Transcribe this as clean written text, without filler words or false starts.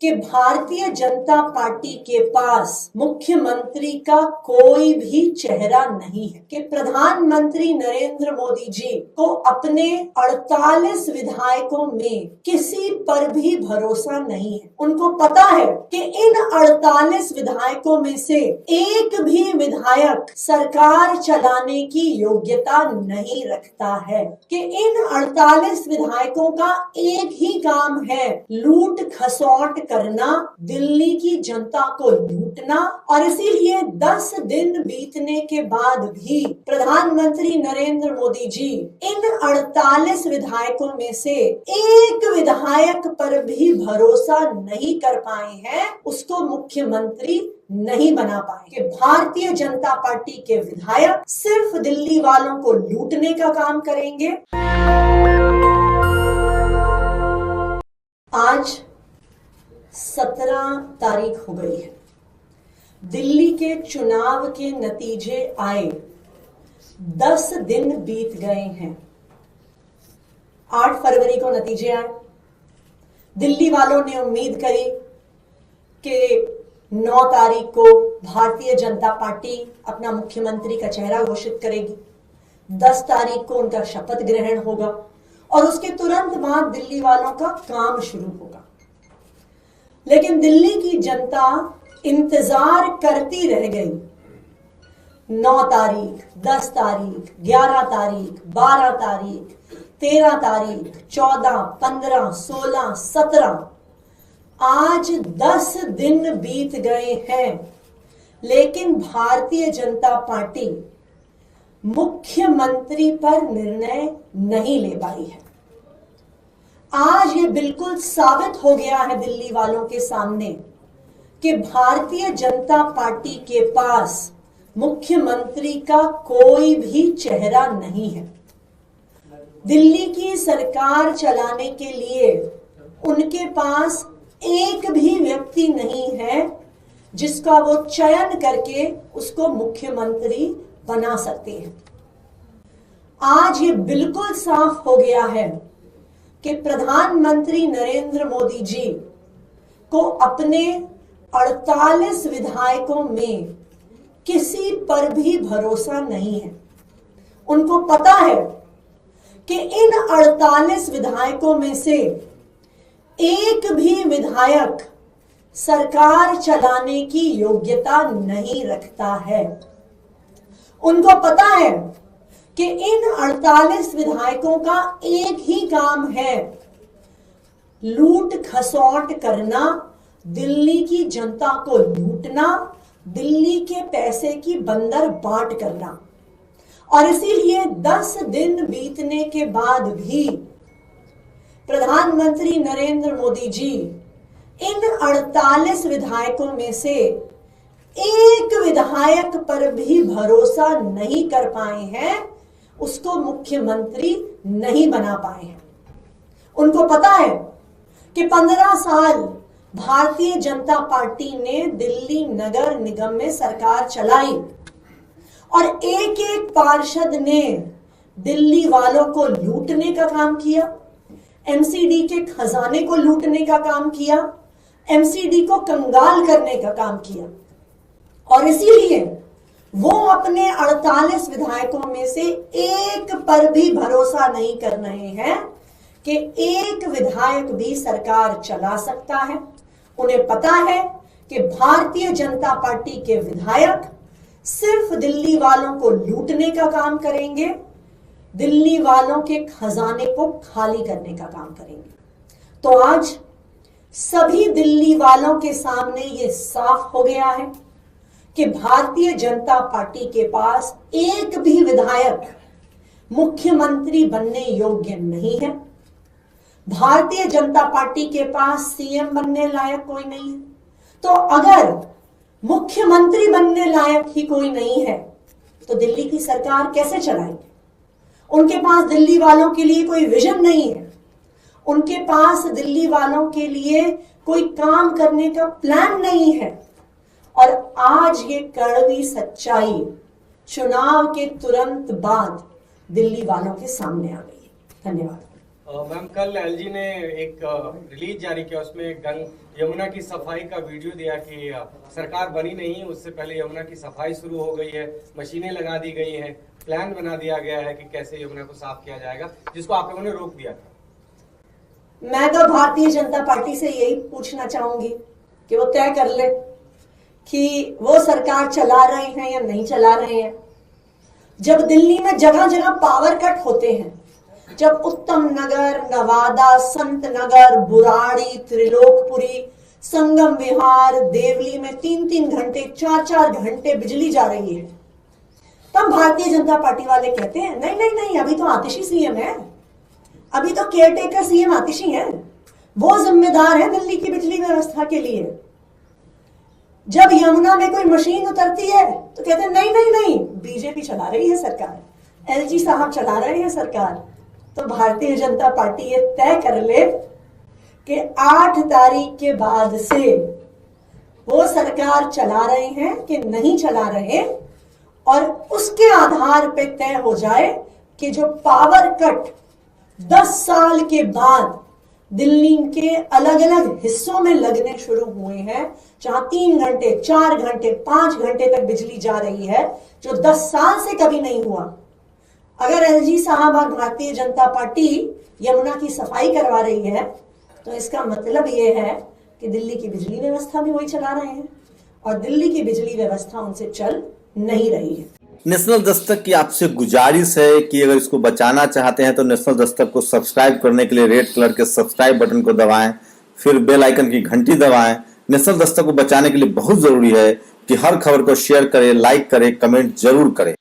कि भारतीय जनता पार्टी के पास मुख्यमंत्री का कोई भी चेहरा नहीं है, कि प्रधानमंत्री नरेंद्र मोदी जी को अपने 48 विधायकों में किसी पर भी भरोसा नहीं है। उनको पता है कि इन 48 विधायकों में से एक भी विधायक सरकार चलाने की योग्यता नहीं रखता है, कि इन 48 विधायकों का एक ही काम है लूट खसौट करना, दिल्ली की जनता को लूटना। और इसीलिए 10 दिन बीतने के बाद भी प्रधानमंत्री नरेंद्र मोदी जी इन 48 विधायकों में से एक विधायक पर भी भरोसा नहीं कर पाए हैं, उसको मुख्यमंत्री नहीं बना पाए। कि भारतीय जनता पार्टी के विधायक सिर्फ दिल्ली वालों को लूटने का काम करेंगे। आज 17 तारीख हो गई है, दिल्ली के चुनाव के नतीजे आए, 10 दिन बीत गए हैं। 8 फरवरी को नतीजे आए। दिल्ली वालों ने उम्मीद करी कि 9 तारीख को भारतीय जनता पार्टी अपना मुख्यमंत्री का चेहरा घोषित करेगी, 10 तारीख को उनका शपथ ग्रहण होगा और उसके तुरंत बाद दिल्ली वालों का काम शुरू होगा। लेकिन दिल्ली की जनता इंतजार करती रह गई। 9 तारीख, 10 तारीख, 11 तारीख, 12 तारीख, 13 तारीख, 14, 15, 16, 17, आज 10 दिन बीत गए हैं, लेकिन भारतीय जनता पार्टी मुख्यमंत्री पर निर्णय नहीं ले पाई है। आज ये बिल्कुल साबित हो गया है दिल्ली वालों के सामने कि भारतीय जनता पार्टी के पास मुख्यमंत्री का कोई भी चेहरा नहीं है। दिल्ली की सरकार चलाने के लिए उनके पास एक भी व्यक्ति नहीं है जिसका वो चयन करके उसको मुख्यमंत्री बना सकते हैं। आज ये बिल्कुल साफ हो गया है कि प्रधानमंत्री नरेंद्र मोदी जी को अपने 48 विधायकों में किसी पर भी भरोसा नहीं है। उनको पता है कि इन 48 विधायकों में से एक भी विधायक सरकार चलाने की योग्यता नहीं रखता है। उनको पता है कि इन 48 विधायकों का एक ही काम है लूट खसौट करना, दिल्ली की जनता को लूटना, दिल्ली के पैसे की बंदर बाट करना। और इसीलिए 10 दिन बीतने के बाद भी प्रधानमंत्री नरेंद्र मोदी जी इन 48 विधायकों में से एक विधायक पर भी भरोसा नहीं कर पाए हैं, उसको मुख्यमंत्री नहीं बना पाए हैं। उनको पता है कि 15 साल भारतीय जनता पार्टी ने दिल्ली नगर निगम में सरकार चलाई और एक एक पार्षद ने दिल्ली वालों को लूटने का काम किया, एमसीडी के खजाने को लूटने का काम किया, एमसीडी को कंगाल करने का काम किया। और इसीलिए वो अपने 48 विधायकों में से एक पर भी भरोसा नहीं कर रहे हैं कि एक विधायक भी सरकार चला सकता है। उन्हें पता है कि भारतीय जनता पार्टी के विधायक सिर्फ दिल्ली वालों को लूटने का काम करेंगे, दिल्ली वालों के खजाने को खाली करने का काम करेंगे। तो आज सभी दिल्ली वालों के सामने ये साफ हो गया है कि भारतीय जनता पार्टी के पास एक भी विधायक मुख्यमंत्री बनने योग्य नहीं है। भारतीय जनता पार्टी के पास सीएम बनने लायक कोई नहीं है। तो अगर मुख्यमंत्री बनने लायक ही कोई नहीं है तो दिल्ली की सरकार कैसे चलाएंगे? उनके पास दिल्ली वालों के लिए कोई विजन नहीं है, उनके पास दिल्ली वालों के लिए कोई काम करने का प्लान नहीं है। और आज ये कड़वी सच्चाई चुनाव के तुरंत बाद दिल्ली वालों के सामने आ गई है। धन्यवाद। मैम कल एलजी ने एक रिलीज जारी किया, उसमें यमुना की सफाई का वीडियो दिया कि सरकार बनी नहीं उससे पहले यमुना की सफाई शुरू हो गई है, मशीनें लगा दी गई हैं, प्लान बना दिया गया है कि कैसे यमुना को साफ किया जाएगा, जिसको आप लोगों ने रोक दिया था। मैं तो भारतीय जनता पार्टी से यही पूछना चाहूंगी कि वो तय कर ले कि वो सरकार चला रहे हैं या नहीं चला रहे हैं। जब दिल्ली में जगह जगह पावर कट होते हैं, जब उत्तम नगर, नवादा, संत नगर, बुराड़ी, त्रिलोकपुरी, संगम विहार, देवली में 3-3 घंटे, 4-4 घंटे बिजली जा रही है, तब भारतीय जनता पार्टी वाले कहते हैं नहीं नहीं नहीं, अभी तो आतिशी सीएम है, अभी तो केयरटेकर सीएम आतिशी है, वो जिम्मेदार है दिल्ली की बिजली व्यवस्था के लिए। जब यमुना में कोई मशीन उतरती है तो कहते हैं नहीं नहीं नहीं, बीजेपी चला रही है सरकार, एलजी साहब चला रहे हैं सरकार। तो भारतीय जनता पार्टी ये तय कर ले कि 8 तारीख के बाद से वो सरकार चला रहे हैं कि नहीं चला रहे, और उसके आधार पे तय हो जाए कि जो पावर कट 10 साल के बाद दिल्ली के अलग अलग हिस्सों में लगने शुरू हुए हैं, जहां 3 घंटे, 4 घंटे, 5 घंटे तक बिजली जा रही है, जो 10 साल से कभी नहीं हुआ। अगर एलजी साहब और भारतीय जनता पार्टी यमुना की सफाई करवा रही है तो इसका मतलब यह है कि दिल्ली की बिजली व्यवस्था भी वही चला रहे हैं, और दिल्ली की बिजली व्यवस्था उनसे चल नहीं रही है। नेशनल दस्तक की आपसे गुजारिश है कि अगर इसको बचाना चाहते हैं तो नेशनल दस्तक को सब्सक्राइब करने के लिए रेड कलर के सब्सक्राइब बटन को दबाएं, फिर बेल आइकन की घंटी दबाएं। नेशनल दस्तक को बचाने के लिए बहुत जरूरी है कि हर खबर को शेयर करें, लाइक करें, कमेंट जरूर करें।